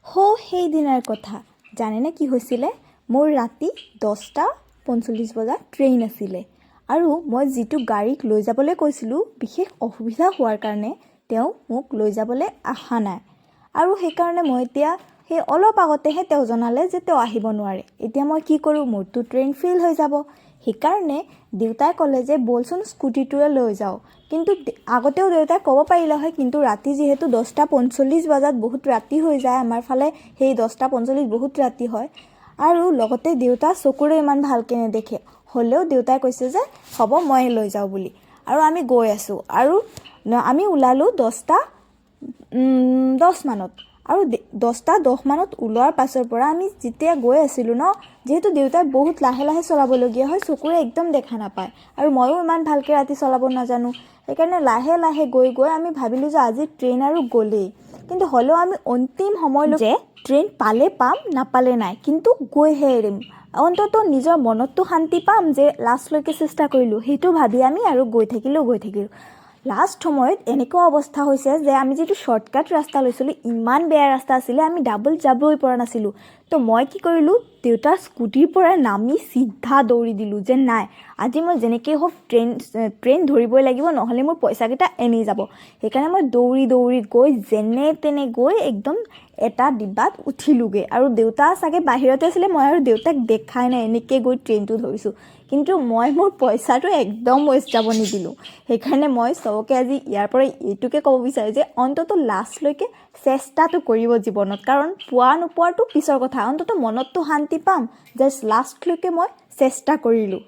সেইদিনাৰ কথা জানেনে কি হৈছিলে? মোৰ ৰাতি 10:45 বজাত ট্ৰেইন আছিলে আৰু মই যিটো গাড়ীক লৈ যাবলৈ কৈছিলোঁ বিশেষ অসুবিধা হোৱাৰ কাৰণে তেওঁ মোক লৈ যাবলৈ অহা নাই আৰু সেইকাৰণে মই এতিয়া সেই অলপ আগতেহে তেওঁ জনালে যে তেওঁ আহিব নোৱাৰে। এতিয়া মই কি কৰোঁ? মোৰতো ট্ৰেইন ফেইল হৈ যাব। সেইকাৰণে দেউতাই ক'লে যে বলচোন স্কুটিটোৱে লৈ যাওঁ। কিন্তু আগতেও দেউতাই ক'ব পাৰিলে হয়, কিন্তু ৰাতি যিহেতু 10:45 বজাত বহুত ৰাতি হৈ যায়, আমাৰ ফালে সেই 10:45 বহুত ৰাতি হয় আৰু লগতে দেউতা চকুৰে ইমান ভালকৈ নেদেখে। হ'লেও দেউতাই কৈছে যে হ'ব মই লৈ যাওঁ বুলি আৰু আমি গৈ আছোঁ আৰু আমি ওলালোঁ 10:10 মানত আৰু 10:10 মানত ওলোৱাৰ পাছৰ পৰা আমি যেতিয়া গৈ আছিলোঁ যিহেতু দেউতাই বহুত লাহে লাহে চলাবলগীয়া হয়, চকুৰে একদম দেখা নাপায় আৰু ময়ো ইমান ভালকৈ ৰাতি চলাব নাজানো। সেইকাৰণে লাহে লাহে গৈ গৈ আমি ভাবিলোঁ যে আজি ট্ৰেইন আৰু গ'লেই, কিন্তু হ'লেও আমি অন্তিম সময়লৈ যে ট্ৰেইন পালে পাম, নাপালে নাই, কিন্তু গৈহে এৰিম। অন্ততঃ নিজৰ মনততো শান্তি পাম যে লাষ্টলৈকে চেষ্টা কৰিলোঁ, সেইটো ভাবি আমি আৰু গৈ থাকিলোঁ। লাষ্ট সময়ত এনেকুৱা অৱস্থা হৈছে যে আমি যিটো শ্বৰ্টকাট ৰাস্তা লৈছিলোঁ ইমান বেয়া ৰাস্তা আছিলে, আমি ডাবল যাবই পৰা নাছিলোঁ। তো মই কি কৰিলোঁ, দেউতাৰ স্কুটিৰ পৰা নামি চিধা দৌৰি দিলোঁ যে নাই, আজি মই যেনেকৈ হওক ট্ৰেইন ধৰিবই লাগিব, নহ'লে মোৰ পইচাকেইটা এনেই যাব। সেইকাৰণে মই দৌৰি দৌৰি গৈ যেনে তেনে গৈ একদম এটা ডিব্বাত উঠিলোগৈ আৰু দেউতা চাগে বাহিৰতে আছিলে, মই আৰু দেউতাক দেখাই নাই এনেকৈ গৈ ট্ৰেইনটো ধৰিছোঁ। কিন্তু মই মোৰ পইচাটো একদম ৱেষ্ট যাব নিদিলোঁ। সেইকাৰণে মই চবকে আজি ইয়াৰ পৰা এইটোকে ক'ব বিচাৰোঁ যে অন্ততঃ লাষ্টলৈকে চেষ্টাটো কৰিব জীৱনত, কাৰণ পোৱা নোপোৱাটো পিছৰ কথা, অন্ততঃ মনততো শান্তি পাম জাষ্ট লাষ্টলৈকে মই চেষ্টা কৰিলোঁ।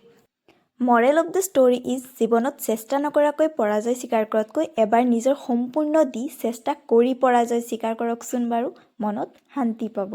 Morrell of the story is, জীৱনত চেষ্টা নকৰাকৈ পৰাজয় স্বীকাৰ কৰাতকৈ এবাৰ নিজৰ সম্পূৰ্ণ দি চেষ্টা কৰি পৰাজয় স্বীকাৰ কৰকচোন বাৰু, মনত শান্তি পাব।